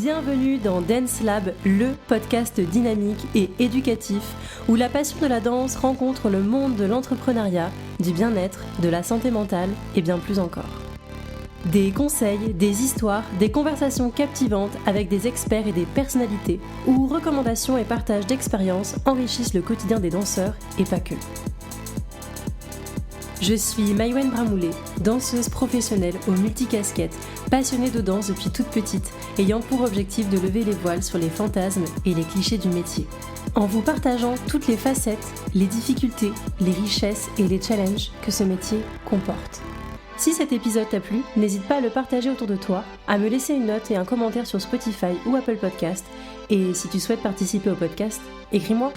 Bienvenue dans Dance Lab, le podcast dynamique et éducatif où la passion de la danse rencontre le monde de l'entrepreneuriat, du bien-être, de la santé mentale et bien plus encore. Des conseils, des histoires, des conversations captivantes avec des experts et des personnalités où recommandations et partages d'expériences enrichissent le quotidien des danseurs et pas que. Je suis Maïwenn Bramoulet, danseuse professionnelle aux multicasquettes, passionnée de danse depuis toute petite, ayant pour objectif de lever les voiles sur les fantasmes et les clichés du métier. En vous partageant toutes les facettes, les difficultés, les richesses et les challenges que ce métier comporte. Si cet épisode t'a plu, n'hésite pas à le partager autour de toi, à me laisser une note et un commentaire sur Spotify ou Apple Podcast. Et si tu souhaites participer au podcast, écris-moi.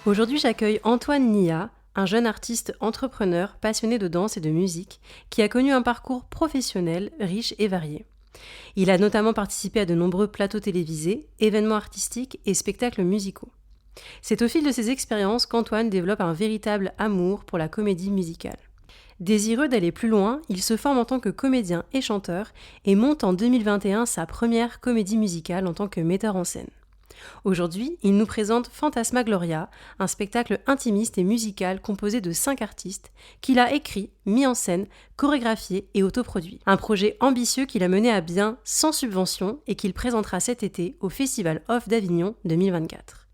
Aujourd'hui, j'accueille Antoine Nia, un jeune artiste entrepreneur passionné de danse et de musique qui a connu un parcours professionnel riche et varié. Il a notamment participé à de nombreux plateaux télévisés, événements artistiques et spectacles musicaux. C'est au fil de ces expériences qu'Antoine développe un véritable amour pour la comédie musicale. Désireux d'aller plus loin, il se forme en tant que comédien et chanteur et monte en 2021 sa première comédie musicale en tant que metteur en scène. Aujourd'hui, il nous présente Fantasmagoria, un spectacle intimiste et musical composé de 5 artistes qu'il a écrit, mis en scène, chorégraphié et autoproduit. Un projet ambitieux qu'il a mené à bien sans subvention et qu'il présentera cet été au Festival Off d'Avignon 2024.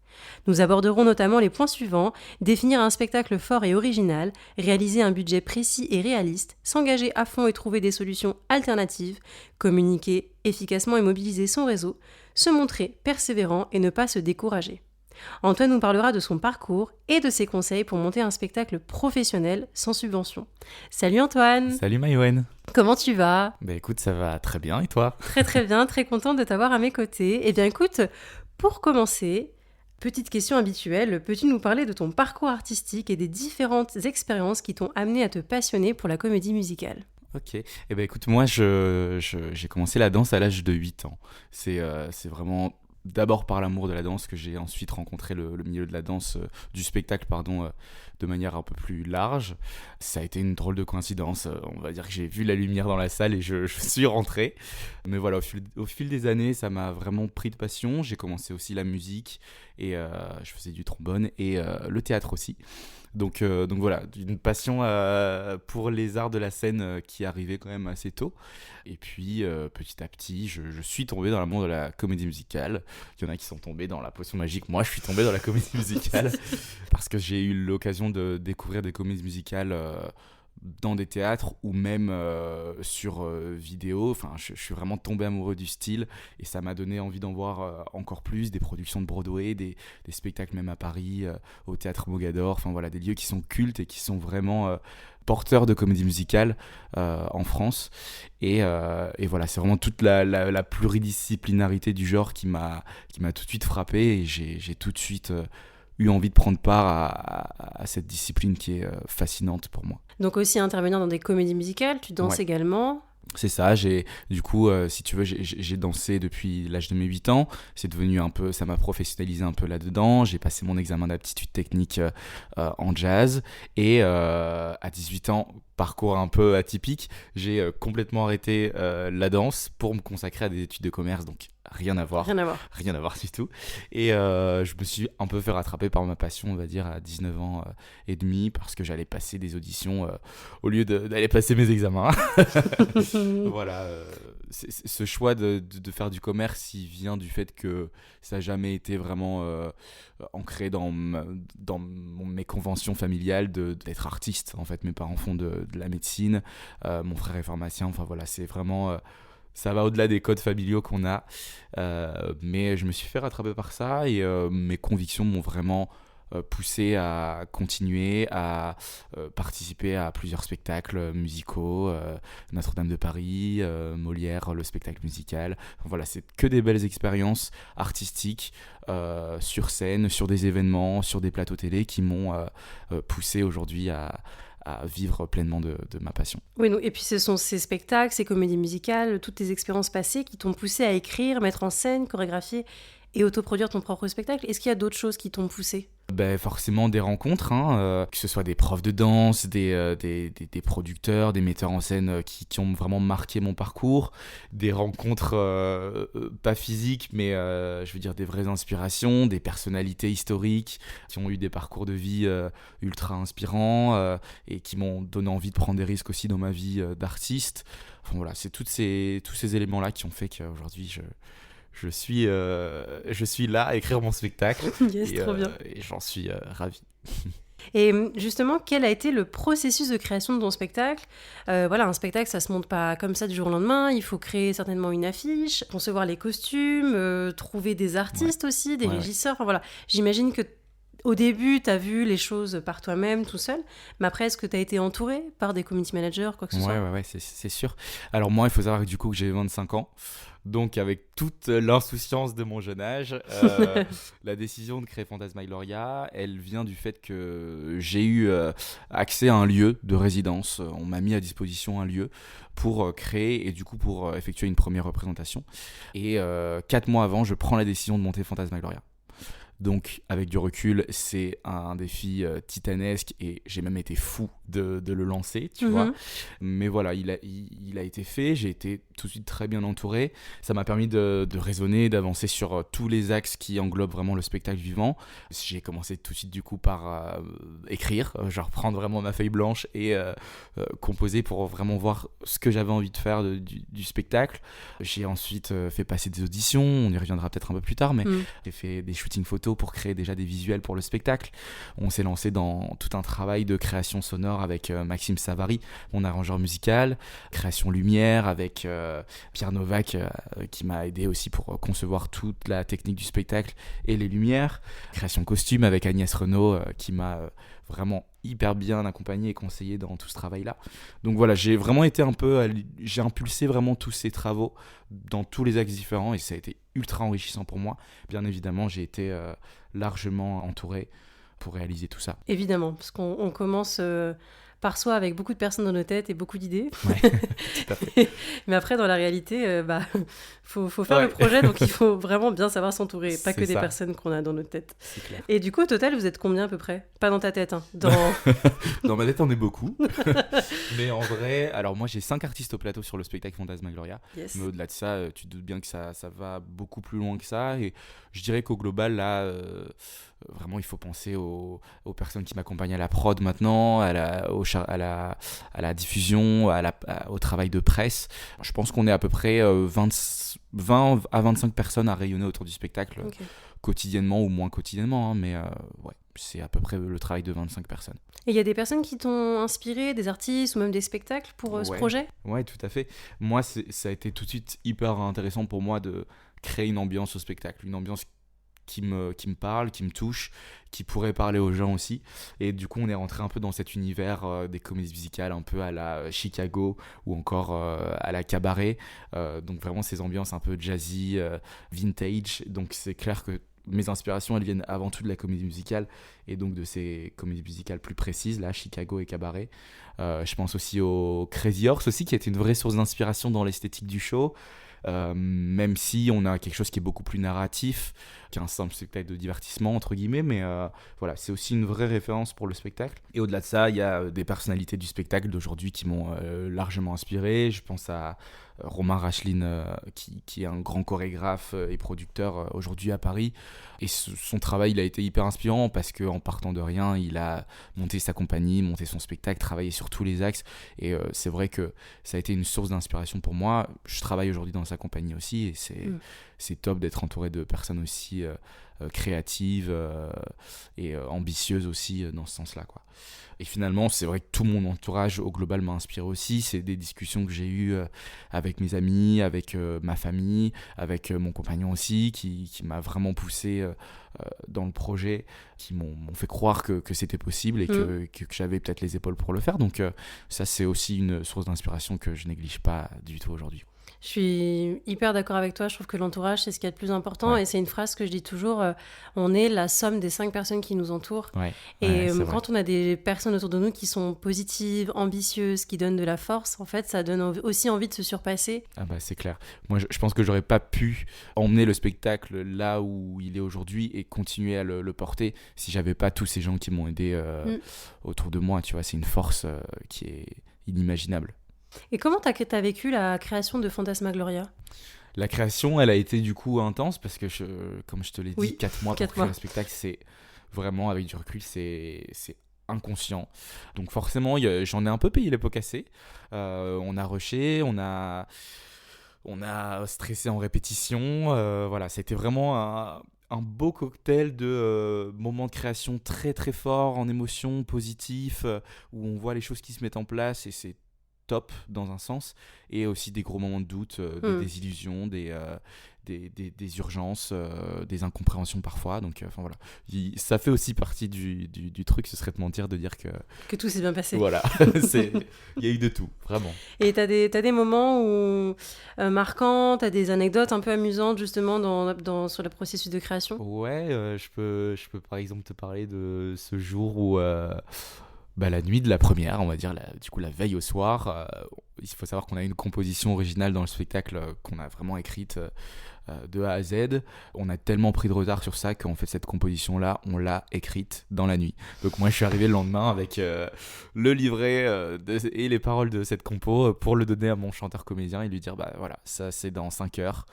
Nous aborderons notamment les points suivants: définir un spectacle fort et original, réaliser un budget précis et réaliste, s'engager à fond et trouver des solutions alternatives, communiquer efficacement et mobiliser son réseau, se montrer persévérant et ne pas se décourager. Antoine nous parlera de son parcours et de ses conseils pour monter un spectacle professionnel sans subvention. Salut Antoine! Salut Maïwenn! Comment tu vas? Écoute, ça va très bien, et toi? Très bien, très contente de t'avoir à mes côtés. Eh bien écoute, pour commencer, petite question habituelle, peux-tu nous parler de ton parcours artistique et des différentes expériences qui t'ont amené à te passionner pour la comédie musicale? Ok, écoute, moi j'ai commencé la danse à l'âge de 8 ans. C'est vraiment d'abord par l'amour de la danse que j'ai ensuite rencontré le milieu de la danse, du spectacle, de manière un peu plus large. Ça a été une drôle de coïncidence, on va dire que j'ai vu la lumière dans la salle et je suis rentré. Mais voilà, au fil des années, ça m'a vraiment pris de passion. J'ai commencé aussi la musique et je faisais du trombone et le théâtre aussi. Donc voilà, une passion pour les arts de la scène qui arrivait quand même assez tôt. Et puis petit à petit, je suis tombé dans l'amour de la comédie musicale. Il y en a qui sont tombés dans la potion magique. Moi, je suis tombé dans la comédie musicale parce que j'ai eu l'occasion de découvrir des comédies musicales dans des théâtres ou même sur vidéo. Enfin, je suis vraiment tombé amoureux du style et ça m'a donné envie d'en voir encore plus, des productions de Broadway, des spectacles même à Paris, au Théâtre Mogador. Enfin voilà, des lieux qui sont cultes et qui sont vraiment porteurs de comédie musicale en France. Et voilà, c'est vraiment toute la pluridisciplinarité du genre qui m'a tout de suite frappé et j'ai tout de suite eu envie de prendre part à cette discipline qui est fascinante pour moi. Donc aussi intervenir dans des comédies musicales, tu danses également. C'est ça, du coup, si tu veux, j'ai dansé depuis l'âge de mes 8 ans. C'est devenu ça m'a professionnalisé un peu là-dedans. J'ai passé mon examen d'aptitude technique en jazz. Et à 18 ans, parcours un peu atypique, j'ai complètement arrêté la danse pour me consacrer à des études de commerce. Donc rien à voir du tout. Et je me suis un peu fait rattraper par ma passion, on va dire, à 19 ans et demi, parce que j'allais passer des auditions au lieu d'aller passer mes examens. Voilà, ce choix de faire du commerce, il vient du fait que ça n'a jamais été vraiment ancré dans mes conventions familiales d'être artiste. En fait, mes parents font de la médecine, mon frère est pharmacien, enfin voilà, c'est vraiment... ça va au-delà des codes familiaux qu'on a, mais je me suis fait rattraper par ça et mes convictions m'ont vraiment poussé à continuer à participer à plusieurs spectacles musicaux, Notre-Dame de Paris, Molière, le spectacle musical. Enfin, voilà, c'est que des belles expériences artistiques sur scène, sur des événements, sur des plateaux télé qui m'ont poussé aujourd'hui à vivre pleinement de ma passion. Oui, et puis ce sont ces spectacles, ces comédies musicales, toutes tes expériences passées qui t'ont poussé à écrire, mettre en scène, chorégraphier et autoproduire ton propre spectacle. Est-ce qu'il y a d'autres choses qui t'ont poussé ? Forcément des rencontres, que ce soit des profs de danse, des producteurs, des metteurs en scène qui ont vraiment marqué mon parcours, des rencontres pas physiques, mais je veux dire des vraies inspirations, des personnalités historiques qui ont eu des parcours de vie ultra inspirants et qui m'ont donné envie de prendre des risques aussi dans ma vie d'artiste. Enfin voilà, c'est tous ces éléments-là qui ont fait qu'aujourd'hui je suis là à écrire mon spectacle. Yes, trop bien. Et j'en suis ravi. Et justement, quel a été le processus de création de ton spectacle ? Un spectacle, ça se monte pas comme ça du jour au lendemain. Il faut créer certainement une affiche, concevoir les costumes, trouver des artistes aussi, des régisseurs. Enfin voilà, j'imagine que au début, tu as vu les choses par toi-même, tout seul. Mais après, est-ce que tu as été entouré par des community managers, quoi que ce soit ? Ouais, c'est sûr. Alors moi, il faut savoir que du coup, j'ai 25 ans. Donc, avec toute l'insouciance de mon jeune âge, la décision de créer Fantasmagoria, elle vient du fait que j'ai eu accès à un lieu de résidence. On m'a mis à disposition un lieu pour créer et du coup pour effectuer une première représentation. Et 4 mois avant, je prends la décision de monter Fantasmagoria. Donc, avec du recul, c'est un défi titanesque et j'ai même été fou de le lancer, tu vois. Mais voilà, il a été fait, j'ai été tout de suite très bien entouré. Ça m'a permis de raisonner, d'avancer sur tous les axes qui englobent vraiment le spectacle vivant. J'ai commencé tout de suite du coup par écrire, genre prendre vraiment ma feuille blanche et composer pour vraiment voir ce que j'avais envie de faire du spectacle. J'ai ensuite fait passer des auditions, on y reviendra peut-être un peu plus tard, mais j'ai fait des shootings photos pour créer déjà des visuels pour le spectacle. On s'est lancé dans tout un travail de création sonore avec Maxime Savary, mon arrangeur musical, création lumière avec Pierre Novak qui m'a aidé aussi pour concevoir toute la technique du spectacle et les lumières, création costume avec Agnès Renaud qui m'a vraiment hyper bien accompagné et conseillé dans tout ce travail-là. Donc voilà, j'ai vraiment été j'ai impulsé vraiment tous ces travaux dans tous les axes différents et ça a été ultra enrichissant pour moi. Bien évidemment, j'ai été largement entouré pour réaliser tout ça. Évidemment, parce qu'on commence par soi avec beaucoup de personnes dans nos têtes et beaucoup d'idées. Ouais, tout à fait. Mais après, dans la réalité, faut faire le projet, donc il faut vraiment bien savoir s'entourer, pas que des personnes qu'on a dans notre tête. C'est clair. Et du coup, au total, vous êtes combien à peu près ? Pas dans ta tête, hein. Dans ma tête, on est beaucoup. Mais en vrai, alors moi, j'ai 5 artistes au plateau sur le spectacle Fantasmagoria. Yes. Mais au-delà de ça, tu te doutes bien que ça va beaucoup plus loin que ça. Et je dirais qu'au global, là, vraiment, il faut penser aux personnes qui m'accompagnent à la prod maintenant, à la diffusion, au travail de presse. Je pense qu'on est à peu près 20 à 25 personnes à rayonner autour du spectacle, quotidiennement ou moins quotidiennement, mais c'est à peu près le travail de 25 personnes. Et il y a des personnes qui t'ont inspiré, des artistes ou même des spectacles pour ce projet ? Ouais, tout à fait. Moi, ça a été tout de suite hyper intéressant pour moi de créer une ambiance au spectacle, une ambiance qui me parle, qui me touche, qui pourrait parler aux gens aussi. Et du coup, on est rentré un peu dans cet univers des comédies musicales, un peu à la Chicago ou encore à la Cabaret. Donc vraiment ces ambiances un peu jazzy, vintage. Donc c'est clair que mes inspirations, elles viennent avant tout de la comédie musicale et donc de ces comédies musicales plus précises, là, Chicago et Cabaret. Je pense aussi au Crazy Horse aussi, qui a été une vraie source d'inspiration dans l'esthétique du show. Même si on a quelque chose qui est beaucoup plus narratif, qui est un simple spectacle de divertissement entre guillemets, mais voilà, c'est aussi une vraie référence pour le spectacle. Et au-delà de ça, il y a des personnalités du spectacle d'aujourd'hui qui m'ont largement inspiré. Je pense à Romain Racheline, qui est un grand chorégraphe et producteur aujourd'hui à Paris, et son travail il a été hyper inspirant parce qu'en partant de rien, il a monté sa compagnie, monté son spectacle, travaillé sur tous les axes, et c'est vrai que ça a été une source d'inspiration pour moi. Je travaille aujourd'hui dans sa compagnie aussi, et c'est top d'être entouré de personnes aussi créatives et ambitieuses aussi dans ce sens-là, quoi. Et finalement, c'est vrai que tout mon entourage au global m'a inspiré aussi. C'est des discussions que j'ai eues avec mes amis, avec ma famille, avec mon compagnon aussi, qui m'a vraiment poussé dans le projet, qui m'ont fait croire que c'était possible et que j'avais peut-être les épaules pour le faire. Donc ça, c'est aussi une source d'inspiration que je néglige pas du tout aujourd'hui. Je suis hyper d'accord avec toi. Je trouve que l'entourage, c'est ce qu'il y a de plus important. Ouais. Et c'est une phrase que je dis toujours, on est la somme des 5 personnes qui nous entourent. Ouais, Et c'est vrai. quand on a des personnes autour de nous qui sont positives, ambitieuses, qui donnent de la force, en fait, ça donne aussi envie de se surpasser. Ah bah c'est clair. Moi je pense que j'aurais pas pu emmener le spectacle là où il est aujourd'hui et continuer à le porter si j'avais pas tous ces gens qui m'ont aidé Mm. autour de moi. Tu vois, c'est une force qui est inimaginable. Et comment t'as vécu la création de Fantasmagoria ? La création, elle a été du coup intense parce que, comme je te l'ai dit, Oui, 4 mois pour 4 créer mois. un spectacle, c'est vraiment, avec du recul, c'est inconscient. Donc forcément, j'en ai un peu payé les pots cassés. On a rushé, on a stressé en répétition. Voilà, c'était vraiment un beau cocktail de moments de création très très forts, en émotions positifs, où on voit les choses qui se mettent en place et c'est top dans un sens, et aussi des gros moments de doute, de désillusion, des urgences, des incompréhensions parfois. Donc enfin voilà, ça fait aussi partie du truc, ce serait de mentir de dire Que tout s'est bien passé. voilà, il y a eu de tout, vraiment. Et t'as des moments où, marquants, t'as des anecdotes un peu amusantes justement sur le processus de création ? Ouais, je peux par exemple te parler de ce jour où la nuit de la première, on va dire, du coup la veille au soir, il faut savoir qu'on a une composition originale dans le spectacle qu'on a vraiment écrite de A à Z. On a tellement pris de retard sur ça qu'en fait cette composition-là, on l'a écrite dans la nuit. Donc moi je suis arrivé le lendemain avec le livret et les paroles de cette compo pour le donner à mon chanteur-comédien et lui dire bah voilà, ça c'est dans 5 heures.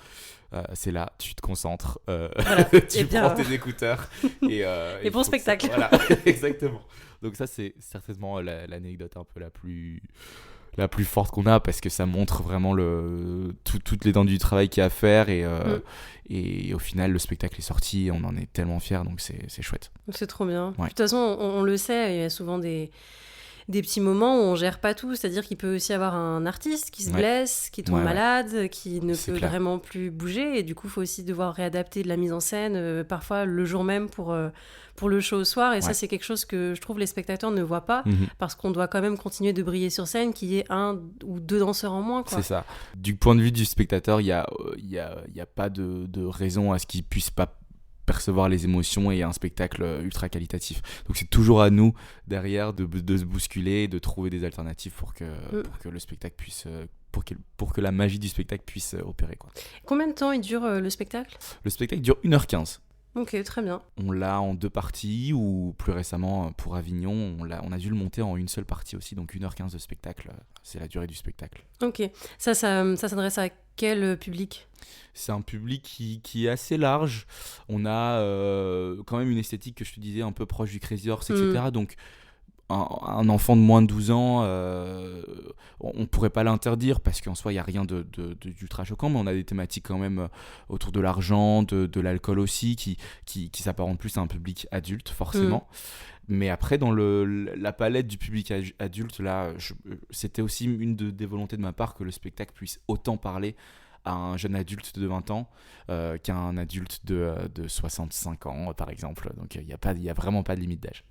C'est là, tu te concentres, Voilà. tu prends tes écouteurs Et bon spectacle. Voilà, exactement. Donc ça c'est certainement l'anecdote un peu la plus forte qu'on a, parce que ça montre vraiment toutes les dents du travail qu'il y a à faire, et au final le spectacle est sorti et on en est tellement fiers, donc c'est chouette. C'est trop bien. Ouais. De toute façon, on le sait, il y a souvent des petits moments où on gère pas tout, c'est-à-dire qu'il peut aussi avoir un artiste qui se blesse, qui tombe malade, qui ne peut vraiment plus bouger, et du coup il faut aussi devoir réadapter de la mise en scène, parfois le jour même pour le show au soir, et ça c'est quelque chose que je trouve les spectateurs ne voient pas, parce qu'on doit quand même continuer de briller sur scène, qu'il y ait 1 ou 2 danseurs en moins, quoi. C'est ça. Du point de vue du spectateur, il y a pas de raison à ce qu'il puisse pas percevoir les émotions et un spectacle ultra qualitatif. Donc c'est toujours à nous derrière de se bousculer, de trouver des alternatives pour que le spectacle puisse pour que la magie du spectacle puisse opérer, quoi. Combien de temps il dure le spectacle ? Le spectacle dure 1h15. Ok, très bien. On l'a en 2 parties, ou plus récemment pour Avignon, on a dû le monter en une seule partie aussi, donc 1h15 de spectacle, c'est la durée du spectacle. Ok, ça s'adresse à quel public ? C'est un public qui est assez large. On a quand même une esthétique que je te disais un peu proche du Crazy Horse, etc. Donc un enfant de moins de 12 ans, on pourrait pas l'interdire parce qu'en soi il n'y a rien d'ultra choquant, mais on a des thématiques quand même autour de l'argent, de l'alcool aussi, qui s'apparentent plus à un public adulte forcément. Mais après, dans la palette du public adulte, là, c'était aussi une des volontés de ma part que le spectacle puisse autant parler à un jeune adulte de 20 ans qu'à un adulte de 65 ans, par exemple. Donc, il y a vraiment pas de limite d'âge.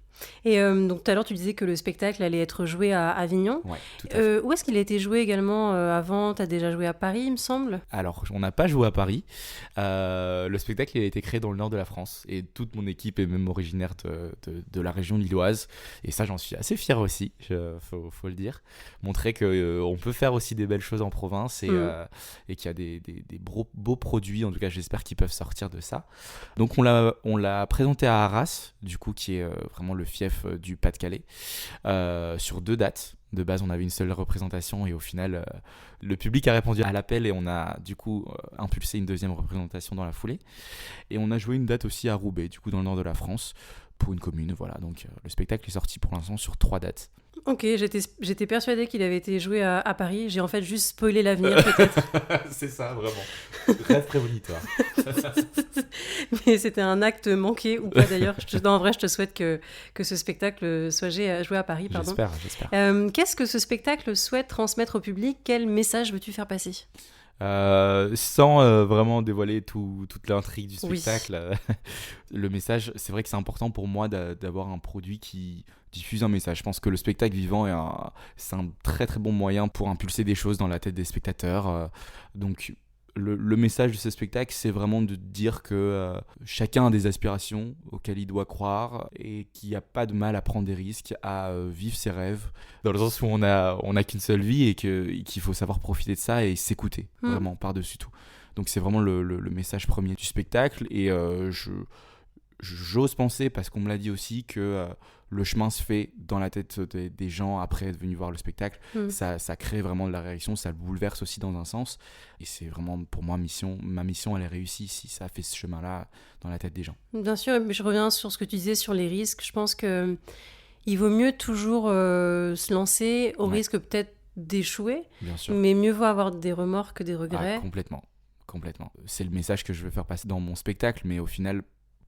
Et donc tout à l'heure tu disais que le spectacle allait être joué à Avignon. Ouais, tout à fait. Où est-ce qu'il a été joué également avant ? T'as déjà joué à Paris, il me semble ? Alors, on n'a pas joué à Paris. Le spectacle il a été créé dans le nord de la France, et toute mon équipe est même originaire de la région lilloise, et ça j'en suis assez fier aussi, faut le dire. Montrer qu'on peut faire aussi des belles choses en province, et qu'il y a des beaux produits, en tout cas j'espère qu'ils peuvent sortir de ça. Donc on l'a présenté à Arras, du coup, qui est vraiment le fief du Pas-de-Calais, sur 2 dates. De base, on avait une seule représentation, et au final, le public a répondu à l'appel, et on a du coup impulsé une 2e représentation dans la foulée. Et on a joué une date aussi à Roubaix, du coup dans le nord de la France, pour une commune. Voilà, donc le spectacle est sorti pour l'instant sur 3 dates. Ok, j'étais persuadée qu'il avait été joué à Paris. J'ai en fait juste spoilé l'avenir, peut-être. C'est ça, vraiment. Rêve prémonitoire. Mais c'était un acte manqué, ou pas d'ailleurs. En vrai, je te souhaite que ce spectacle soit joué à Paris. Pardon. J'espère. Qu'est-ce que ce spectacle souhaite transmettre au public ? Quel message veux-tu faire passer ? Sans vraiment dévoiler toute l'intrigue du spectacle, le message, c'est vrai que c'est important pour moi d'avoir un produit qui diffuse un message. Je pense que le spectacle vivant c'est un très très bon moyen pour impulser des choses dans la tête des spectateurs. Donc le message de ce spectacle, c'est vraiment de dire que chacun a des aspirations auxquelles il doit croire et qu'il n'y a pas de mal à prendre des risques, à vivre ses rêves, dans le sens où on a qu'une seule vie et qu'il faut savoir profiter de ça et s'écouter, vraiment, par-dessus tout. Donc c'est vraiment le message premier du spectacle et j'ose penser, parce qu'on me l'a dit aussi, que le chemin se fait dans la tête des gens après être venus voir le spectacle. Ça crée vraiment de la réaction, ça le bouleverse aussi dans un sens. Et c'est vraiment, pour moi, ma mission, elle est réussie si ça fait ce chemin-là dans la tête des gens. Bien sûr, mais je reviens sur ce que tu disais sur les risques. Je pense qu'il vaut mieux toujours se lancer au risque peut-être d'échouer, mais mieux vaut avoir des remords que des regrets. Complètement. C'est le message que je veux faire passer dans mon spectacle, mais au final,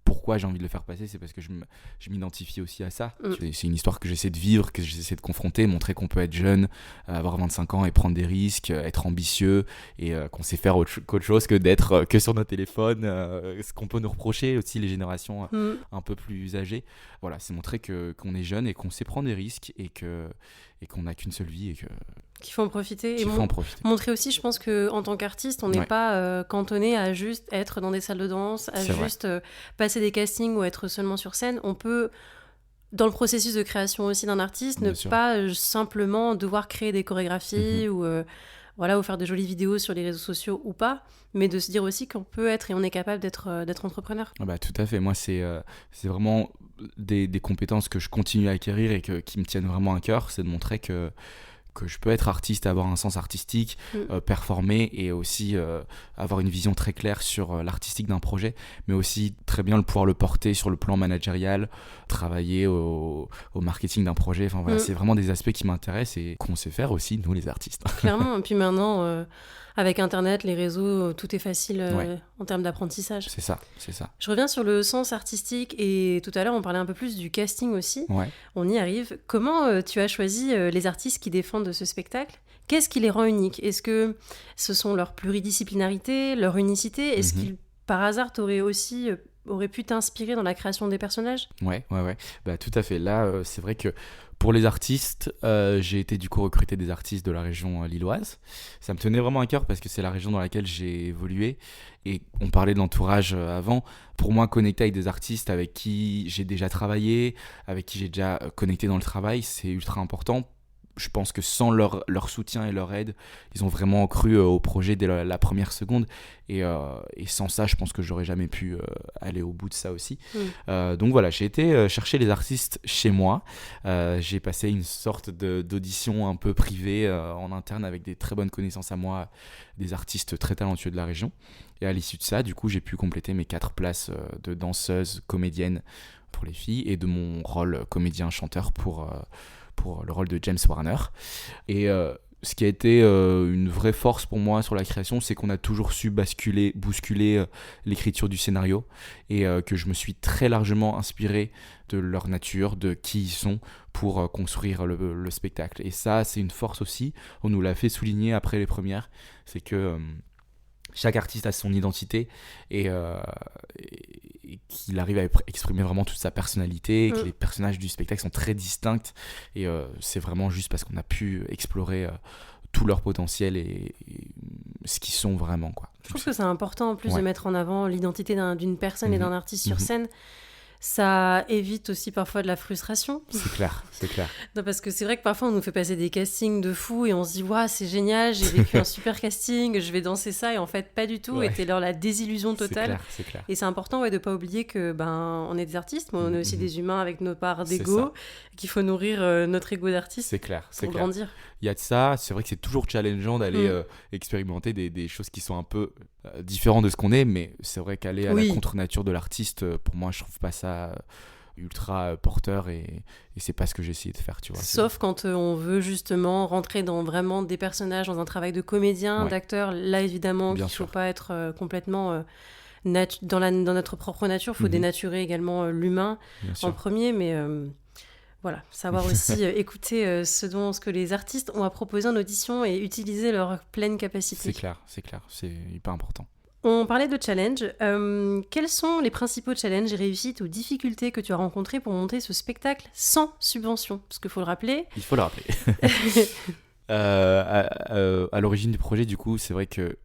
pourquoi j'ai envie de le faire passer, c'est parce que je m'identifie aussi à ça. C'est une histoire que j'essaie de vivre, que j'essaie de confronter, montrer qu'on peut être jeune, avoir 25 ans et prendre des risques, être ambitieux, et qu'on sait faire qu'autre chose que d'être que sur notre téléphone, ce qu'on peut nous reprocher aussi les générations un peu plus âgées. Voilà, c'est montrer qu'on est jeune et qu'on sait prendre des risques et qu'on n'a qu'une seule vie et qu'il faut en profiter. Montrer aussi, je pense qu'en tant qu'artiste, on n'est pas cantonné à juste être dans des salles de danse, à juste passer des castings ou être seulement sur scène. On peut, dans le processus de création aussi d'un artiste, pas simplement devoir créer des chorégraphies ou faire de jolies vidéos sur les réseaux sociaux ou pas, mais de se dire aussi qu'on peut être et on est capable d'être entrepreneur. Tout à fait. Moi, c'est vraiment des compétences que je continue à acquérir et qui me tiennent vraiment à cœur. C'est de montrer que je peux être artiste, avoir un sens artistique, performer et aussi avoir une vision très claire sur l'artistique d'un projet, mais aussi très bien pouvoir le porter sur le plan managérial, travailler au marketing d'un projet. Enfin, voilà, c'est vraiment des aspects qui m'intéressent et qu'on sait faire aussi, nous les artistes. Clairement, et puis maintenant, avec Internet, les réseaux, tout est facile en termes d'apprentissage. C'est ça. Je reviens sur le sens artistique et tout à l'heure, on parlait un peu plus du casting aussi. On y arrive. Comment tu as choisi les artistes qui défendent ce spectacle ? Qu'est-ce qui les rend uniques ? Est-ce que ce sont leur pluridisciplinarité, leur unicité ? Est-ce qu'ils, par hasard, aurait pu t'inspirer dans la création des personnages ? Ouais. Tout à fait. Là, c'est vrai que pour les artistes, j'ai été du coup recruter des artistes de la région lilloise. Ça me tenait vraiment à cœur parce que c'est la région dans laquelle j'ai évolué. Et on parlait de l'entourage avant. Pour moi, connecter avec des artistes avec qui j'ai déjà travaillé, avec qui j'ai déjà connecté dans le travail, c'est ultra important. Je pense que sans leur soutien et leur aide, ils ont vraiment cru au projet dès la première seconde. Et sans ça, je pense que j'aurais jamais pu aller au bout de ça aussi. Donc voilà, j'ai été chercher les artistes chez moi. J'ai passé une sorte d'audition un peu privée en interne avec des très bonnes connaissances à moi, des artistes très talentueux de la région. Et à l'issue de ça, du coup, j'ai pu compléter mes 4 places de danseuse, comédienne pour les filles et de mon rôle comédien-chanteur pour le rôle de James Warner. Et ce qui a été une vraie force pour moi sur la création, c'est qu'on a toujours su bousculer l'écriture du scénario et que je me suis très largement inspiré de leur nature, de qui ils sont pour construire le spectacle. Et ça, c'est une force aussi. On nous l'a fait souligner après les premières. C'est que chaque artiste a son identité et qu'il arrive à exprimer vraiment toute sa personnalité, que les personnages du spectacle sont très distincts et c'est vraiment juste parce qu'on a pu explorer tout leur potentiel et ce qu'ils sont vraiment, quoi. Je trouve que c'est important en plus de mettre en avant l'identité d'une personne et d'un artiste sur scène. Ça évite aussi parfois de la frustration. C'est clair. Non, parce que c'est vrai que parfois on nous fait passer des castings de fous et on se dit waouh, c'est génial, j'ai vécu un super casting, je vais danser ça, et en fait pas du tout, et t'es dans la désillusion totale. C'est clair. Et c'est important de pas oublier que on est des artistes, mais on est aussi des humains avec nos parts d'ego, qu'il faut nourrir notre ego d'artiste pour grandir. Il y a de ça, c'est vrai que c'est toujours challengeant d'aller expérimenter des choses qui sont un peu différentes de ce qu'on est, mais c'est vrai qu'aller à la contre-nature de l'artiste, pour moi je trouve pas ça ultra porteur et c'est pas ce que j'ai essayé de faire, tu vois. Sauf quand on veut justement rentrer dans vraiment des personnages, dans un travail de comédien, d'acteur. Là évidemment qu'il faut pas être complètement dans notre propre nature, il faut dénaturer également l'humain en premier, mais voilà, savoir aussi écouter ce que les artistes ont à proposer en audition et utiliser leur pleine capacité. C'est clair, c'est hyper important. On parlait de challenge. Quels sont les principaux challenges, réussites ou difficultés que tu as rencontrés pour monter ce spectacle sans subvention? Parce qu'il faut le rappeler. Il faut le rappeler. À l'origine du projet, du coup, c'est vrai que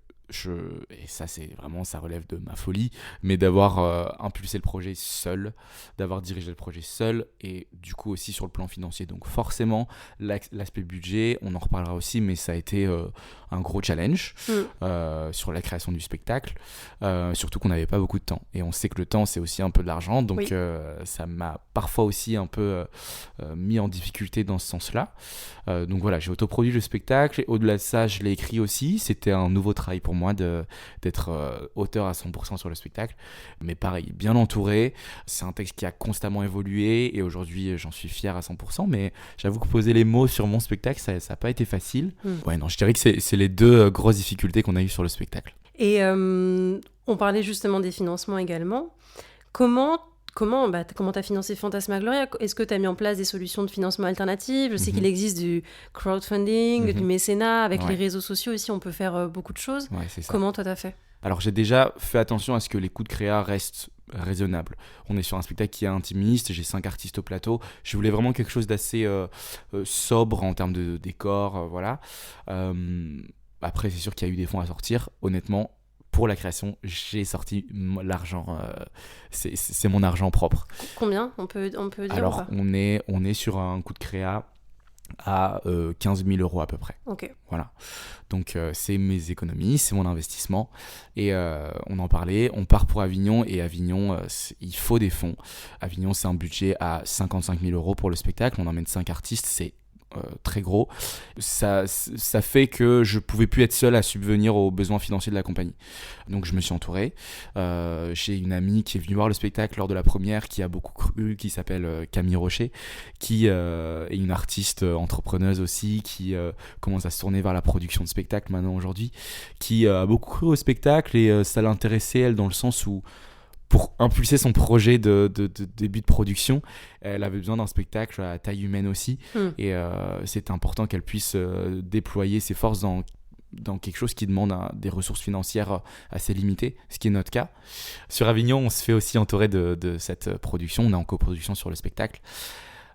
et ça c'est vraiment, ça relève de ma folie, mais d'avoir impulsé le projet seul, d'avoir dirigé le projet seul, et du coup aussi sur le plan financier. Donc forcément, l'aspect budget, on en reparlera aussi, mais ça a été un gros challenge sur la création du spectacle, surtout qu'on n'avait pas beaucoup de temps. Et on sait que le temps, c'est aussi un peu de l'argent, donc Oui. ça m'a parfois aussi un peu mis en difficulté dans ce sens-là. Donc voilà, j'ai autoproduit le spectacle, et au-delà de ça, je l'ai écrit aussi. C'était un nouveau travail pour moi d'être auteur à 100% sur le spectacle, mais pareil, bien entouré. C'est un texte qui a constamment évolué, et aujourd'hui j'en suis fier à 100%, mais j'avoue que poser les mots sur mon spectacle, ça n'a pas été facile. Ouais, non, je dirais que c'est les deux grosses difficultés qu'on a eues sur le spectacle. Et on parlait justement des financements également. Comment t'as financé Fantasmagoria? Est-ce que tu as mis en place des solutions de financement alternatives? Je sais qu'il existe du crowdfunding, du mécénat. Avec les réseaux sociaux aussi, on peut faire beaucoup de choses. Ouais, c'est ça. Comment toi t'as fait? Alors j'ai déjà fait attention à ce que les coûts de créa restent raisonnables. On est sur un spectacle qui est intimiste, j'ai 5 artistes au plateau. Je voulais vraiment quelque chose d'assez sobre en termes de décor, voilà. Après, c'est sûr qu'il y a eu des fonds à sortir. Honnêtement, pour la création, j'ai sorti l'argent. C'est mon argent propre. Combien on peut dire? Alors, ou pas? on est sur un coût de créa à 15 000 euros à peu près. Ok. Voilà. Donc, c'est mes économies, c'est mon investissement. Et on en parlait, on part pour Avignon. Et Avignon, il faut des fonds. Avignon, c'est un budget à 55 000 euros pour le spectacle. On emmène 5 artistes, c'est très gros. Ça fait que je pouvais plus être seul à subvenir aux besoins financiers de la compagnie. Donc je me suis entouré. J'ai une amie qui est venue voir le spectacle lors de la première, qui a beaucoup cru, qui s'appelle Camille Rocher, qui est une artiste entrepreneuse aussi, qui commence à se tourner vers la production de spectacles maintenant aujourd'hui, qui a beaucoup cru au spectacle, et ça l'intéressait, elle, dans le sens où pour impulser son projet de début de production, elle avait besoin d'un spectacle à taille humaine aussi. Et c'est important qu'elle puisse déployer ses forces dans quelque chose qui demande des ressources financières assez limitées, ce qui est notre cas. Sur Avignon, on se fait aussi entourer de cette production. On est en coproduction sur le spectacle.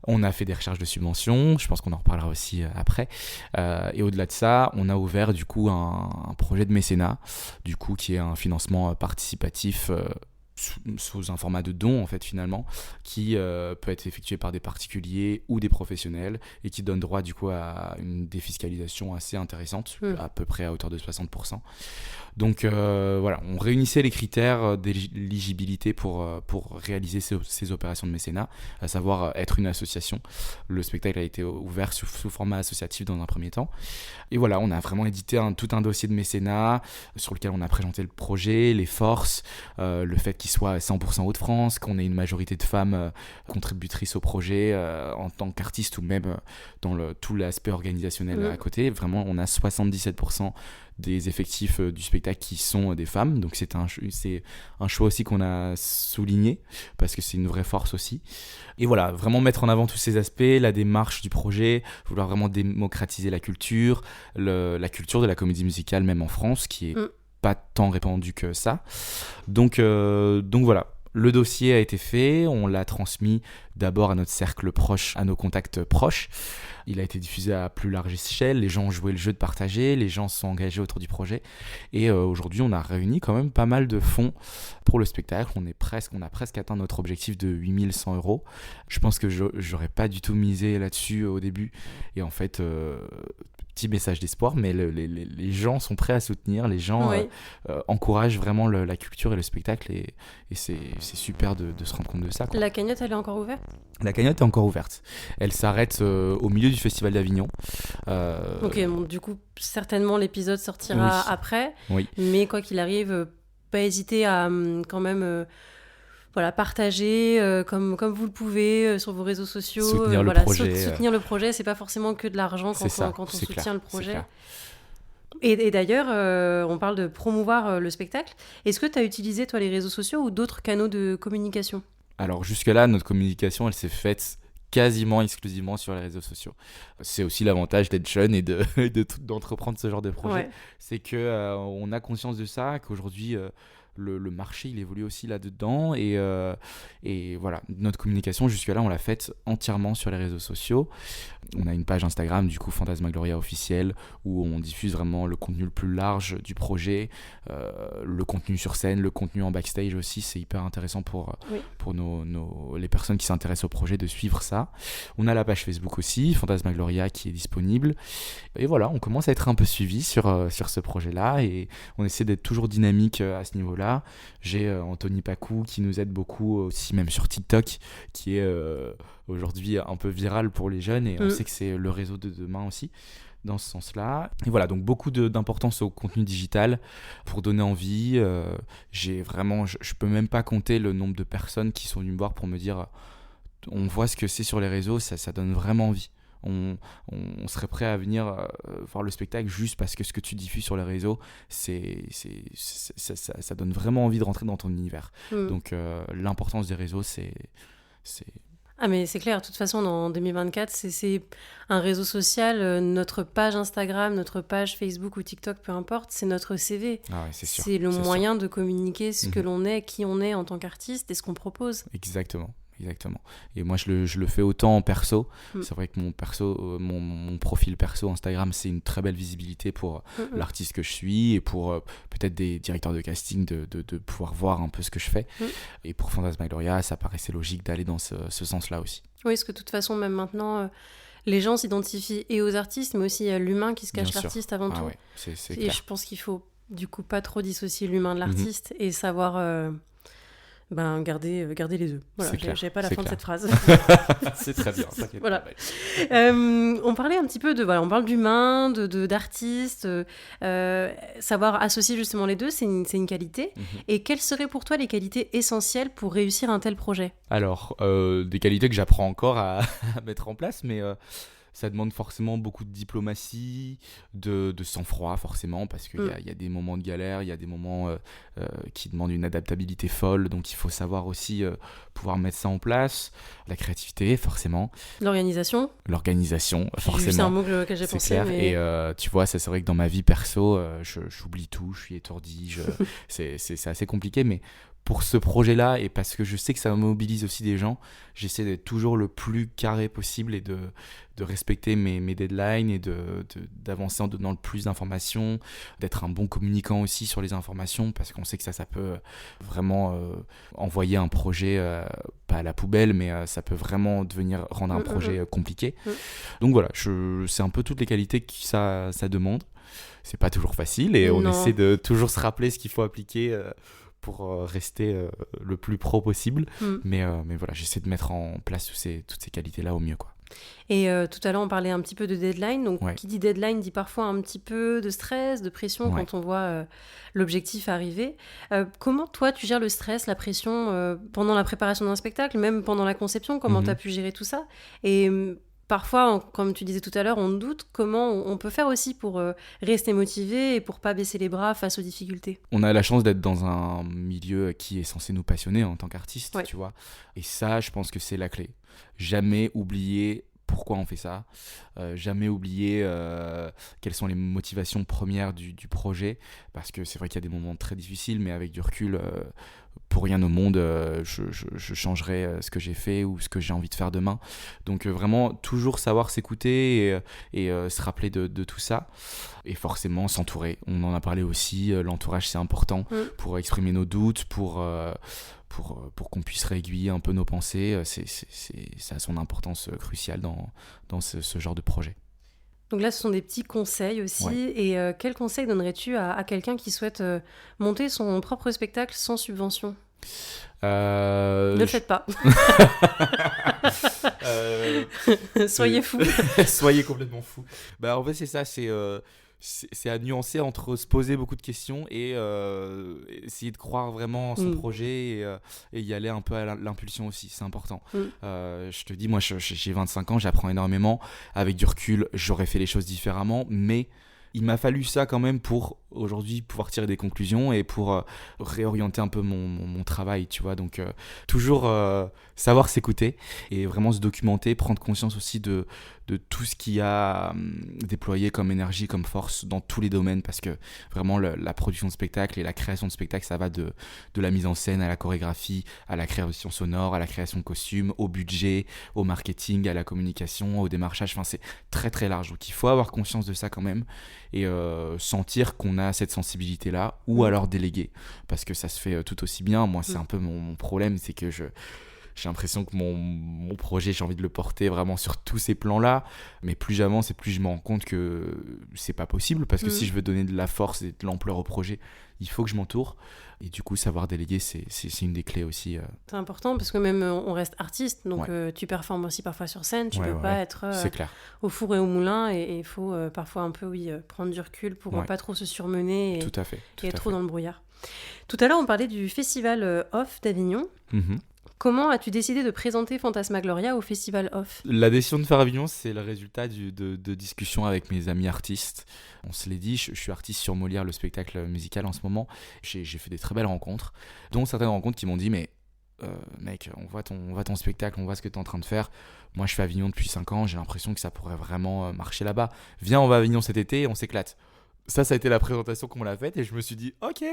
On a fait des recherches de subventions, je pense qu'on en reparlera aussi après. Et au-delà de ça, on a ouvert du coup un projet de mécénat, du coup, qui est un financement participatif sous un format de don, en fait, finalement, qui peut être effectué par des particuliers ou des professionnels, et qui donne droit du coup à une défiscalisation assez intéressante, à peu près à hauteur de 60%. Donc voilà, on réunissait les critères d'éligibilité pour réaliser ces opérations de mécénat, à savoir être une association. Le spectacle a été ouvert sous format associatif dans un premier temps. Et voilà, on a vraiment édité tout un dossier de mécénat sur lequel on a présenté le projet, les forces, le fait qu'il soit 100% Hauts-de-France, qu'on ait une majorité de femmes contributrices au projet en tant qu'artistes, ou même dans tout l'aspect organisationnel à côté. Vraiment, on a 77% des effectifs du spectacle qui sont des femmes, donc c'est un choix aussi qu'on a souligné, parce que c'est une vraie force aussi. Et voilà, vraiment mettre en avant tous ces aspects, la démarche du projet, vouloir vraiment démocratiser la culture de la comédie musicale, même en France, qui est pas tant répandue que ça. Donc voilà. Le dossier a été fait, on l'a transmis d'abord à notre cercle proche, à nos contacts proches. Il a été diffusé à plus large échelle, les gens ont joué le jeu de partager, les gens se sont engagés autour du projet. Et aujourd'hui, on a réuni quand même pas mal de fonds pour le spectacle. On a presque atteint notre objectif de 8 100 euros. Je pense que j'aurais pas du tout misé là-dessus au début. Et en fait, petit message d'espoir, mais les gens sont prêts à soutenir, les gens encouragent vraiment la culture et le spectacle, et c'est super de se rendre compte de ça, quoi. La cagnotte, elle est encore ouverte? La cagnotte est encore ouverte. Elle s'arrête au milieu du Festival d'Avignon. Ok, bon, du coup, certainement l'épisode sortira après. Oui. Mais quoi qu'il arrive, pas hésiter à quand même partager comme vous le pouvez sur vos réseaux sociaux. Soutenir le projet. Soutenir le projet, c'est pas forcément que de l'argent quand on soutient clair, le projet. Et d'ailleurs, on parle de promouvoir le spectacle. Est-ce que tu as utilisé, toi, les réseaux sociaux ou d'autres canaux de communication? Alors jusque-là, notre communication, elle s'est faite quasiment exclusivement sur les réseaux sociaux. C'est aussi l'avantage d'être jeune et d'entreprendre ce genre de projet. Ouais. C'est qu'on a conscience de ça, qu'aujourd'hui, le marché, il évolue aussi là-dedans. Et voilà, notre communication, jusque-là, on l'a faite entièrement sur les réseaux sociaux. On a une page Instagram, du coup, Fantasmagloria officielle, où on diffuse vraiment le contenu le plus large du projet, le contenu sur scène, le contenu en backstage aussi. C'est hyper intéressant pour les personnes qui s'intéressent au projet de suivre ça. On a la page Facebook aussi, Fantasmagloria, qui est disponible. Et voilà, on commence à être un peu suivi sur ce projet-là et on essaie d'être toujours dynamique à ce niveau-là. J'ai Anthony Pacou qui nous aide beaucoup aussi, même sur TikTok, qui est aujourd'hui un peu viral pour les jeunes et on sait que c'est le réseau de demain aussi dans ce sens-là. Et voilà, donc beaucoup d'importance au contenu digital pour donner envie. Je peux même pas compter le nombre de personnes qui sont venues me voir pour me dire on voit ce que c'est sur les réseaux, ça donne vraiment envie. On serait prêt à venir voir le spectacle juste parce que ce que tu diffuses sur les réseaux, ça donne vraiment envie de rentrer dans ton univers. Donc l'importance des réseaux, c'est... Ah mais c'est clair, de toute façon en 2024 c'est un réseau social, notre page Instagram, notre page Facebook ou TikTok, peu importe, c'est notre CV. Ah ouais, c'est sûr. C'est le moyen de communiquer ce que l'on est, qui on est en tant qu'artiste et ce qu'on propose. Exactement. Et moi, je le fais autant en perso. C'est vrai que mon profil perso Instagram, c'est une très belle visibilité pour l'artiste que je suis et pour peut-être des directeurs de casting de pouvoir voir un peu ce que je fais. Et pour Fantasmagloria, ça paraissait logique d'aller dans ce sens-là aussi. Oui, parce que de toute façon, même maintenant, les gens s'identifient et aux artistes, mais aussi à l'humain qui se cache l'artiste avant tout. Ouais, c'est et clair. je pense qu'il faut du coup pas trop dissocier l'humain de l'artiste et savoir... garder les deux. Voilà, j'avais pas la fin de cette phrase. C'est très bien, t'inquiète. Voilà. On parlait un petit peu on parle d'humain, d'artiste, savoir associer justement les deux, c'est une qualité. Et quelles seraient pour toi les qualités essentielles pour réussir un tel projet ? Alors, des qualités que j'apprends encore à mettre en place, mais... ça demande forcément beaucoup de diplomatie, de sang-froid forcément, parce qu'il y a des moments de galère, il y a des moments qui demandent une adaptabilité folle, donc il faut savoir aussi pouvoir mettre ça en place. La créativité, forcément. L'organisation, forcément. C'est un mot que j'ai pensé. Clair. Mais... Et tu vois, c'est vrai que dans ma vie perso, j'oublie tout, je suis étourdi, c'est assez compliqué, mais... Pour ce projet-là, et parce que je sais que ça mobilise aussi des gens, j'essaie d'être toujours le plus carré possible et de respecter mes deadlines et d'avancer en donnant le plus d'informations, d'être un bon communicant aussi sur les informations, parce qu'on sait que ça peut vraiment envoyer un projet, pas à la poubelle, mais ça peut vraiment rendre un projet compliqué. Donc voilà, c'est un peu toutes les qualités que ça demande. C'est pas toujours facile et on essaie de toujours se rappeler ce qu'il faut appliquer pour rester le plus pro possible. Mais voilà, j'essaie de mettre en place toutes ces qualités-là au mieux, quoi. Et tout à l'heure, on parlait un petit peu de deadline. Donc, qui dit deadline dit parfois un petit peu de stress, de pression quand on voit l'objectif arriver. Comment, toi, tu gères le stress, la pression pendant la préparation d'un spectacle, même pendant la conception? Comment tu as pu gérer tout ça? Et parfois, comme tu disais tout à l'heure, on doute. Comment on peut faire aussi pour rester motivé et pour pas baisser les bras face aux difficultés? On a la chance d'être dans un milieu qui est censé nous passionner en tant qu'artiste, tu vois. Et ça, je pense que c'est la clé. Jamais oublier pourquoi on fait ça, jamais oublier quelles sont les motivations premières du projet, parce que c'est vrai qu'il y a des moments très difficiles, mais avec du recul, pour rien au monde, je changerais ce que j'ai fait ou ce que j'ai envie de faire demain. Donc vraiment, toujours savoir s'écouter et se rappeler de tout ça. Et forcément, s'entourer. On en a parlé aussi, l'entourage, c'est important pour exprimer nos doutes, pour qu'on puisse réaiguiller un peu nos pensées. Ça a son importance cruciale dans ce genre de projet. Donc là, ce sont des petits conseils aussi. Et quels conseils donnerais-tu à quelqu'un qui souhaite monter son propre spectacle sans subvention ? Ne le faites pas. Soyez fous. Soyez complètement fous. En fait, c'est ça, c'est à nuancer entre se poser beaucoup de questions et essayer de croire vraiment en son projet et y aller un peu à l'impulsion aussi, c'est important. Je te dis, moi j'ai 25 ans, j'apprends énormément. Avec du recul, j'aurais fait les choses différemment, mais il m'a fallu ça quand même pour aujourd'hui pouvoir tirer des conclusions et pour réorienter un peu mon travail, tu vois. Donc toujours savoir s'écouter et vraiment se documenter, prendre conscience aussi de tout ce qu'il y a déployé comme énergie, comme force dans tous les domaines, parce que vraiment la production de spectacle et la création de spectacle, ça va de la mise en scène à la chorégraphie, à la création sonore, à la création de costumes, au budget, au marketing, à la communication, au démarchage, enfin c'est très très large. Donc il faut avoir conscience de ça quand même et sentir qu'on a cette sensibilité-là ou alors déléguer, parce que ça se fait tout aussi bien. Moi c'est un peu mon problème, c'est que j'ai l'impression que mon projet, j'ai envie de le porter vraiment sur tous ces plans-là. Mais plus j'avance et plus je me rends compte que c'est pas possible. Parce que si je veux donner de la force et de l'ampleur au projet, il faut que je m'entoure. Et du coup, savoir déléguer, c'est une des clés aussi. C'est important parce que même on reste artiste. Donc tu performes aussi parfois sur scène. Tu peux pas être au four et au moulin. Et il faut parfois un peu prendre du recul pour pas trop se surmener et, tout à fait, et être trop dans le brouillard. Tout à l'heure, on parlait du festival Off d'Avignon. Comment as-tu décidé de présenter Fantasmagoria au Festival Off ? La décision de faire Avignon, c'est le résultat de discussions avec mes amis artistes. On se l'est dit, je suis artiste sur Molière, le spectacle musical en ce moment. J'ai fait des très belles rencontres, dont certaines rencontres qui m'ont dit « Mais mec, on voit ton spectacle, on voit ce que tu es en train de faire. Moi, je fais Avignon depuis 5 ans, j'ai l'impression que ça pourrait vraiment marcher là-bas. Viens, on va à Avignon cet été et on s'éclate. » Ça a été la présentation qu'on l'a faite et je me suis dit ok,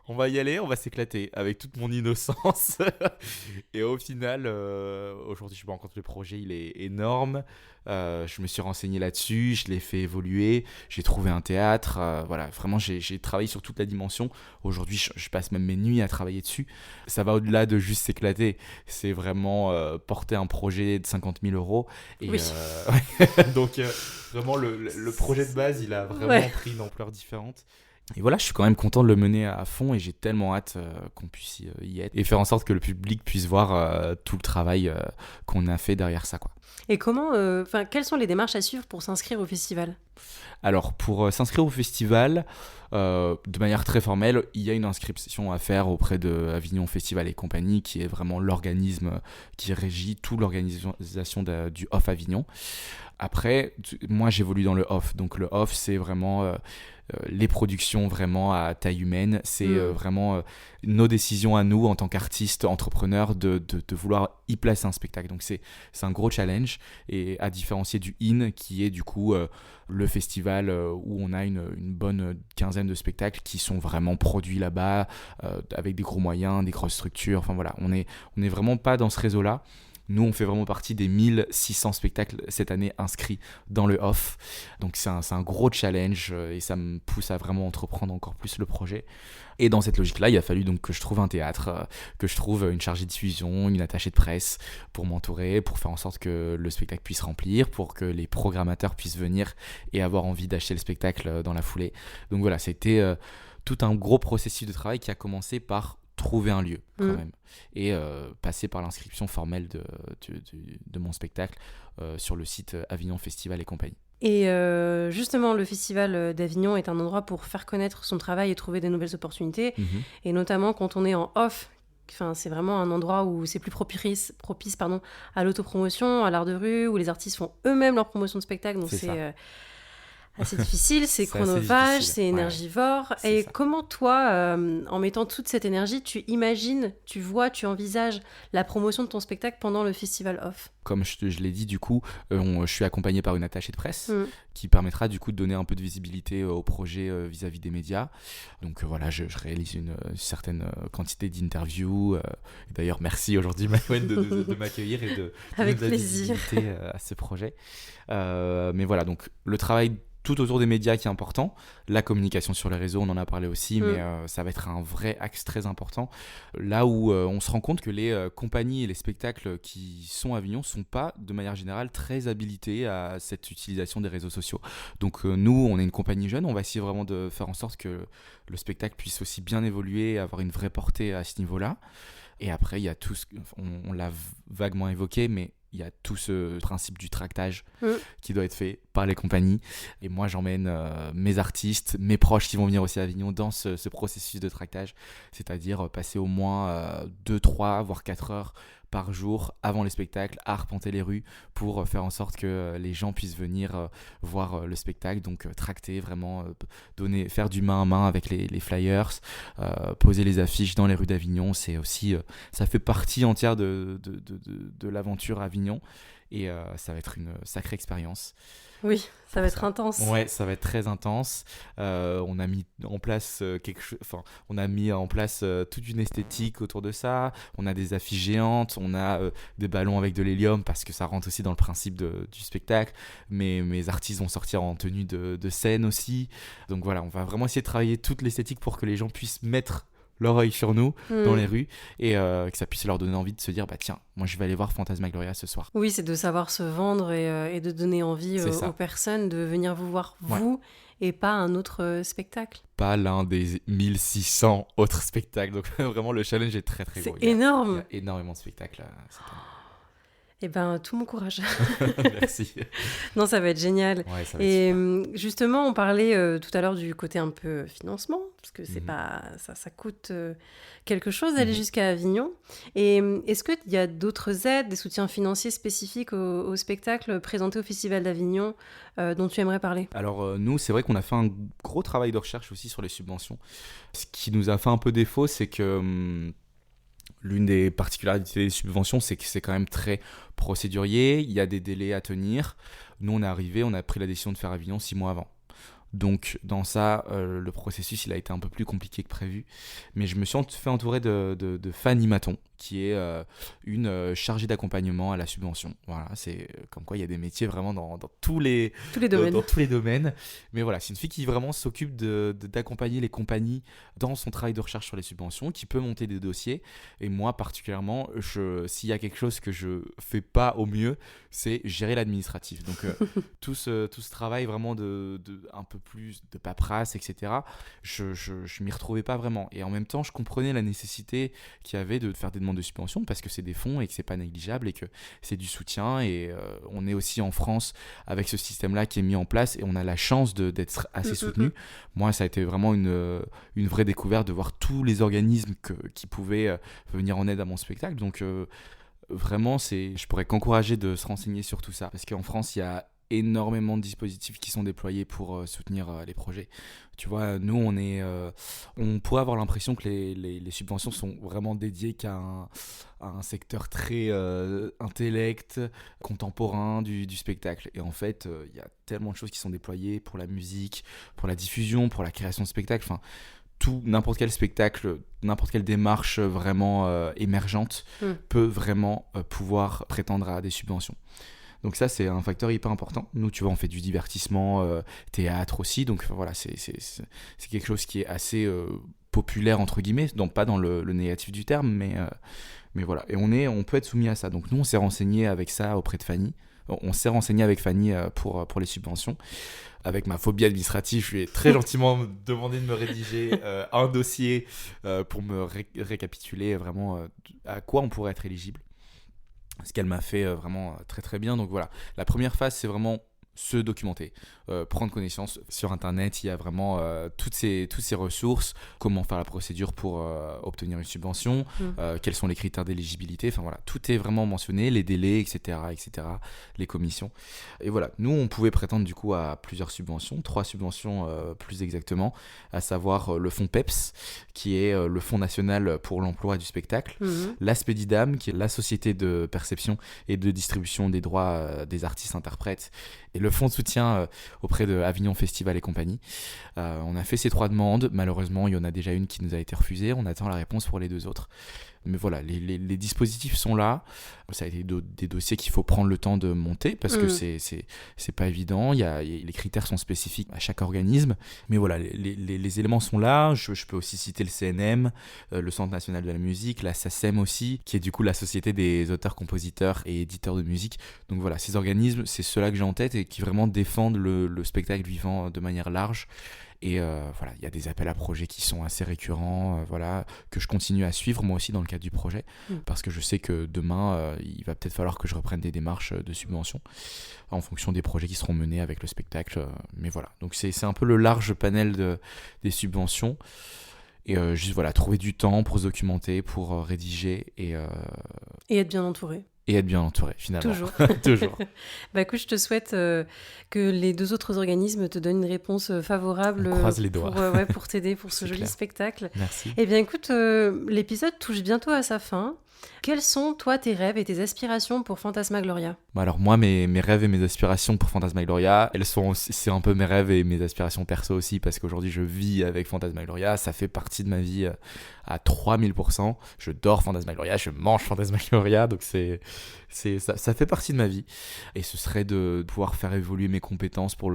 on va y aller, on va s'éclater avec toute mon innocence. Et au final, aujourd'hui je me rends compte que le projet il est énorme. Je me suis renseigné là-dessus, je l'ai fait évoluer, j'ai trouvé un théâtre, voilà, vraiment j'ai travaillé sur toute la dimension. Aujourd'hui je passe même mes nuits à travailler dessus. Ça va au-delà de juste s'éclater, c'est vraiment porter un projet de 50 000 euros. Et, oui. Donc vraiment le projet de base il a vraiment pris une ampleur différente. Et voilà, je suis quand même content de le mener à fond et j'ai tellement hâte qu'on puisse y être et faire en sorte que le public puisse voir tout le travail qu'on a fait derrière ça, quoi. Et comment, quelles sont les démarches à suivre pour s'inscrire au festival ? Alors, pour s'inscrire au festival, de manière très formelle, il y a une inscription à faire auprès de Avignon Festival et Compagnie, qui est vraiment l'organisme qui régit toute l'organisation du Off Avignon. Après, moi j'évolue dans le off, donc le off c'est vraiment les productions vraiment à taille humaine, c'est vraiment nos décisions à nous en tant qu'artistes, entrepreneurs de vouloir y placer un spectacle. Donc c'est un gros challenge, et à différencier du IN qui est du coup le festival où on a une bonne quinzaine de spectacles qui sont vraiment produits là-bas avec des gros moyens, des grosses structures, enfin voilà, on est vraiment pas dans ce réseau-là. Nous, on fait vraiment partie des 1600 spectacles cette année inscrits dans le off. Donc, c'est un gros challenge et ça me pousse à vraiment entreprendre encore plus le projet. Et dans cette logique-là, il a fallu donc que je trouve un théâtre, que je trouve une chargée de diffusion, une attachée de presse pour m'entourer, pour faire en sorte que le spectacle puisse remplir, pour que les programmateurs puissent venir et avoir envie d'acheter le spectacle dans la foulée. Donc voilà, c'était tout un gros processus de travail qui a commencé par trouver un lieu quand même et passer par l'inscription formelle de mon spectacle sur le site Avignon Festival et Compagnie. Et justement, le Festival d'Avignon est un endroit pour faire connaître son travail et trouver des nouvelles opportunités, et notamment quand on est en off. Enfin, c'est vraiment un endroit où c'est plus propice à l'autopromotion, à l'art de rue, où les artistes font eux-mêmes leur promotion de spectacle, donc c'est assez difficile, c'est chronophage, c'est énergivore. Et comment toi, en mettant toute cette énergie, tu imagines, tu vois, tu envisages la promotion de ton spectacle pendant le Festival Off ? Comme je l'ai dit, du coup, je suis accompagné par une attachée de presse qui permettra du coup de donner un peu de visibilité au projet vis-à-vis des médias. Donc voilà, je réalise une certaine quantité d'interviews. D'ailleurs, merci aujourd'hui Maëwen de m'accueillir et de donner de la visibilité à ce projet. Mais voilà, donc le travail tout autour des médias qui est important, la communication sur les réseaux, on en a parlé aussi, mais ça va être un vrai axe très important. Là où on se rend compte que les compagnies et les spectacles qui sont à Avignon ne sont pas, de manière générale, très habilités à cette utilisation des réseaux sociaux. Donc nous, on est une compagnie jeune, on va essayer vraiment de faire en sorte que le spectacle puisse aussi bien évoluer, avoir une vraie portée à ce niveau-là. Et après, il y a tout on l'a vaguement évoqué, mais il y a tout ce principe du tractage qui doit être fait par les compagnies. Et moi, j'emmène mes artistes, mes proches qui vont venir aussi à Avignon dans ce processus de tractage. C'est-à-dire passer au moins 2, 3, voire 4 heures par jour avant les spectacles à arpenter les rues pour faire en sorte que les gens puissent venir voir le spectacle. Donc tracter vraiment, faire du main à main avec les flyers, poser les affiches dans les rues d'Avignon. C'est aussi, ça fait partie entière de l'aventure Avignon et ça va être une sacrée expérience. Oui, ça va être intense. Ouais, ça va être très intense. On a mis en place toute une esthétique autour de ça. On a des affiches géantes, on a des ballons avec de l'hélium parce que ça rentre aussi dans le principe du spectacle. Mais mes artistes vont sortir en tenue de scène aussi. Donc voilà, on va vraiment essayer de travailler toute l'esthétique pour que les gens puissent mettre leur œil sur nous dans les rues et que ça puisse leur donner envie de se dire tiens, moi je vais aller voir Fantasmagoria ce soir. Oui, c'est de savoir se vendre et de donner envie aux personnes de venir vous voir vous et pas un autre spectacle. Pas l'un des 1600 autres spectacles. Donc vraiment le challenge est très très gros. C'est énorme. Il y a énormément de spectacles cette année. Eh ben, tout mon courage. Merci. Non, ça va être génial. Ouais, ça va être super. Justement, on parlait tout à l'heure du côté un peu financement, parce que c'est pas, ça coûte quelque chose d'aller jusqu'à Avignon. Et est-ce qu'il y a d'autres aides, des soutiens financiers spécifiques au spectacle présenté au Festival d'Avignon dont tu aimerais parler ? Alors nous, c'est vrai qu'on a fait un gros travail de recherche aussi sur les subventions. Ce qui nous a fait un peu défaut, c'est que... l'une des particularités des subventions, c'est que c'est quand même très procédurier, il y a des délais à tenir. Nous, on est arrivé, on a pris la décision de faire Avignon 6 mois avant. Donc, dans ça, le processus, il a été un peu plus compliqué que prévu. Mais je me suis fait entourer de Fanny Maton, qui est une chargée d'accompagnement à la subvention. Voilà, c'est comme quoi il y a des métiers vraiment dans tous les domaines. Dans tous les domaines. Mais voilà, c'est une fille qui vraiment s'occupe d'accompagner les compagnies dans son travail de recherche sur les subventions, qui peut monter des dossiers. Et moi, particulièrement, s'il y a quelque chose que je fais pas au mieux, c'est gérer l'administratif. Donc, tout ce travail vraiment de un peu plus de paperasse, etc., je m'y retrouvais pas vraiment. Et en même temps, je comprenais la nécessité qu'il y avait de faire des demandes de subvention parce que c'est des fonds et que c'est pas négligeable et que c'est du soutien. Et on est aussi en France avec ce système-là qui est mis en place et on a la chance d'être assez soutenu. Moi, ça a été vraiment une vraie découverte de voir tous les organismes qui pouvaient venir en aide à mon spectacle. Donc, vraiment, je pourrais qu'encourager de se renseigner sur tout ça parce qu'en France, il y a énormément de dispositifs qui sont déployés pour soutenir les projets. Tu vois, nous, on pourrait avoir l'impression que les subventions sont vraiment dédiées qu'à un secteur très intellect, contemporain du spectacle. Et en fait, il y a tellement de choses qui sont déployées pour la musique, pour la diffusion, pour la création de spectacles. Enfin, n'importe quel spectacle, n'importe quelle démarche vraiment émergente peut vraiment pouvoir prétendre à des subventions. Donc ça, c'est un facteur hyper important. Nous, tu vois, on fait du divertissement, théâtre aussi. Donc voilà, c'est quelque chose qui est assez populaire, entre guillemets. Donc pas dans le négatif du terme, mais voilà. Et on peut être soumis à ça. Donc nous, on s'est renseigné avec ça auprès de Fanny. On s'est renseigné avec Fanny pour les subventions. Avec ma phobie administrative, je lui ai très gentiment demandé de me rédiger un dossier pour me récapituler vraiment à quoi on pourrait être éligible. Ce qu'elle m'a fait vraiment très très bien. Donc voilà, la première phase, c'est vraiment se documenter, prendre connaissance. Sur Internet, il y a vraiment toutes ces ressources, comment faire la procédure pour obtenir une subvention, quels sont les critères d'éligibilité, enfin voilà, tout est vraiment mentionné, les délais, etc., les commissions. Et voilà, nous, on pouvait prétendre du coup à plusieurs subventions, 3 subventions plus exactement, à savoir le fonds PEPS, qui est le Fonds national pour l'emploi du spectacle, l'ASPEDIDAM, qui est la société de perception et de distribution des droits des artistes-interprètes, et le fonds de soutien auprès de Avignon Festival et compagnie. On a fait ces 3 demandes. Malheureusement, il y en a déjà une qui nous a été refusée. On attend la réponse pour les 2 autres. Mais voilà, les dispositifs sont là. Ça a été des dossiers qu'il faut prendre le temps de monter parce que c'est pas évident. Les critères sont spécifiques à chaque organisme. Mais voilà, les éléments sont là. Je peux aussi citer le CNM, le Centre national de la musique, la SACEM aussi, qui est du coup la Société des auteurs, compositeurs et éditeurs de musique. Donc voilà, ces organismes, c'est ceux-là que j'ai en tête et qui vraiment défendent le spectacle vivant de manière large. Et voilà, il y a des appels à projets qui sont assez récurrents, voilà, que je continue à suivre moi aussi dans le cadre du projet, parce que je sais que demain, il va peut-être falloir que je reprenne des démarches de subvention en fonction des projets qui seront menés avec le spectacle. Mais voilà, donc c'est un peu le large panel des subventions. Et juste voilà, trouver du temps pour se documenter, pour rédiger et être bien entouré. Et être bien entouré, finalement. Toujours. Toujours. Bah écoute, je te souhaite que les 2 autres organismes te donnent une réponse favorable. On croise les doigts. Pour t'aider pour ce joli clair. spectacle. Merci. Eh bien écoute, l'épisode touche bientôt à sa fin. Quels sont, toi, tes rêves et tes aspirations pour Fantasmagoria ? Alors moi, mes rêves et mes aspirations pour Fantasmagoria, c'est un peu mes rêves et mes aspirations perso aussi, parce qu'aujourd'hui, je vis avec Fantasmagoria. Ça fait partie de ma vie à 3000%. Je dors Fantasmagoria, je mange Fantasmagoria, donc ça fait partie de ma vie. Et ce serait de pouvoir faire évoluer mes compétences pour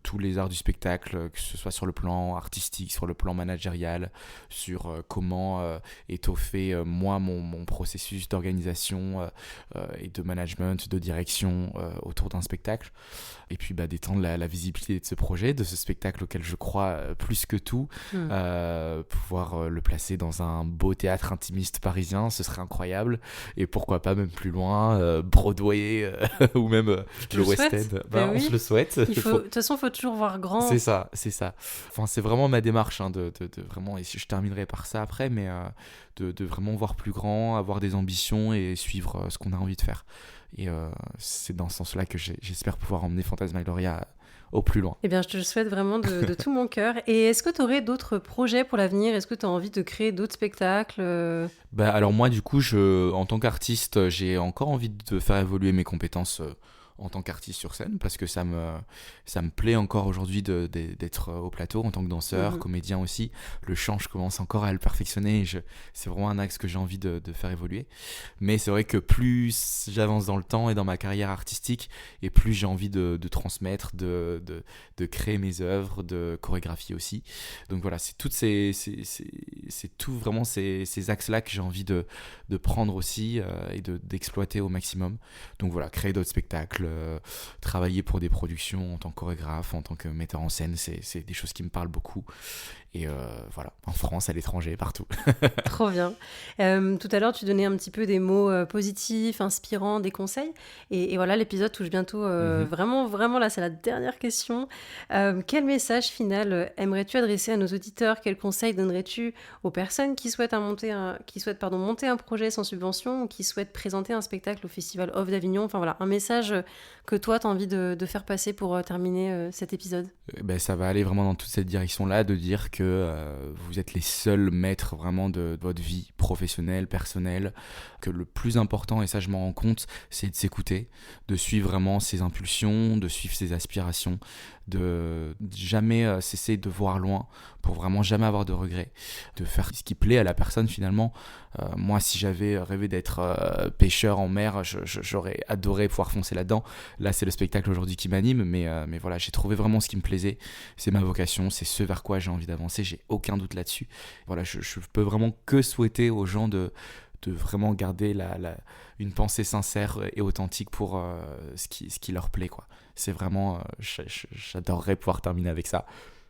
tous les arts du spectacle, que ce soit sur le plan artistique, sur le plan managérial, sur comment étoffer moi mon processus d'organisation et de management, de direction autour d'un spectacle. Et puis d'étendre la visibilité de ce projet, de ce spectacle auquel je crois plus que tout. Pouvoir le placer dans un beau théâtre intimiste parisien, ce serait incroyable. Et pourquoi pas même plus loin, Broadway ou même le West End. On se le souhaite. De toute façon, il faut toujours voir grand. C'est ça. Enfin, c'est vraiment ma démarche de vraiment, et je terminerai par ça après, mais de vraiment voir plus grand, avoir des ambitions et suivre ce qu'on a envie de faire. Et c'est dans ce sens-là que j'espère pouvoir emmener Fantasmagoria au plus loin. Eh bien, je te le souhaite vraiment de tout mon cœur. Et est-ce que tu aurais d'autres projets pour l'avenir ? Est-ce que tu as envie de créer d'autres spectacles ? Alors moi, du coup, en tant qu'artiste, j'ai encore envie de faire évoluer mes compétences en tant qu'artiste sur scène, parce que ça me plaît encore aujourd'hui d'être au plateau en tant que danseur, comédien aussi. Le chant, je commence encore à le perfectionner, c'est vraiment un axe que j'ai envie de faire évoluer. Mais c'est vrai que plus j'avance dans le temps et dans ma carrière artistique, et plus j'ai envie de transmettre, de créer mes œuvres, de chorégraphier aussi. Donc voilà, c'est tout vraiment ces axes-là que j'ai envie de prendre aussi et d'exploiter au maximum. Donc voilà, créer d'autres spectacles, travailler pour des productions en tant que chorégraphe, en tant que metteur en scène, c'est des choses qui me parlent beaucoup. Et voilà, en France, à l'étranger, partout. Trop bien. Tout à l'heure, tu donnais un petit peu des mots positifs, inspirants, des conseils. Et voilà, l'épisode touche bientôt. Vraiment, vraiment, là, c'est la dernière question. Quel message final aimerais-tu adresser à nos auditeurs ? Quel conseil donnerais-tu aux personnes qui souhaitent monter un projet sans subvention ou qui souhaitent présenter un spectacle au Festival Off d'Avignon ? Enfin voilà, un message que toi, tu as envie de faire passer pour terminer cet épisode. Ça va aller vraiment dans toute cette direction-là, de dire que vous êtes les seuls maîtres vraiment de votre vie professionnelle, personnelle, que le plus important, et ça je m'en rends compte, c'est de s'écouter, de suivre vraiment ses impulsions, de suivre ses aspirations, de jamais cesser de voir loin pour vraiment jamais avoir de regrets, de faire ce qui plaît à la personne finalement. Moi, si j'avais rêvé d'être pêcheur en mer, j'aurais adoré pouvoir foncer là-dedans. Là, c'est le spectacle aujourd'hui qui m'anime, mais voilà, j'ai trouvé vraiment ce qui me plaisait. C'est ma vocation, c'est ce vers quoi j'ai envie d'avancer, j'ai aucun doute là-dessus. Voilà, je peux vraiment que souhaiter aux gens de vraiment garder une pensée sincère et authentique pour ce qui leur plaît, quoi. C'est vraiment, j'adorerais pouvoir terminer avec ça.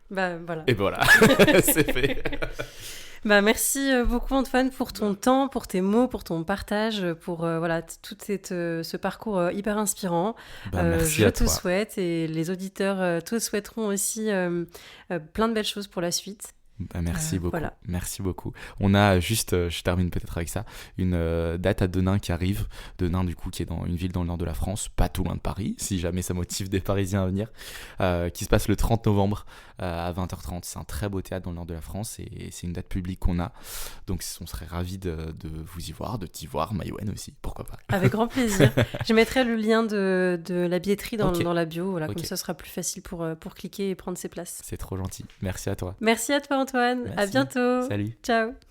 Voilà. Et voilà, c'est fait. Merci beaucoup Antoine pour ton temps, pour tes mots, pour ton partage, pour tout ce parcours hyper inspirant. Merci à toi. Je te souhaite, et les auditeurs te souhaiteront aussi plein de belles choses pour la suite. Merci beaucoup. Voilà. Merci beaucoup. On a juste, je termine peut-être avec ça, une date à Denain qui arrive. Denain, du coup, qui est dans une ville dans le nord de la France, pas tout loin de Paris, si jamais ça motive des Parisiens à venir, qui se passe le 30 novembre à 20h30. C'est un très beau théâtre dans le nord de la France et c'est une date publique qu'on a. Donc, on serait ravis de vous y voir, de t'y voir, Maïwen aussi, pourquoi pas. Avec grand plaisir. Je mettrai le lien de la billetterie dans la bio, Okay. Comme ça sera plus facile pour cliquer et prendre ses places. C'est trop gentil. Merci à toi. Merci à toi Antoine. Merci. À bientôt. Salut. Ciao.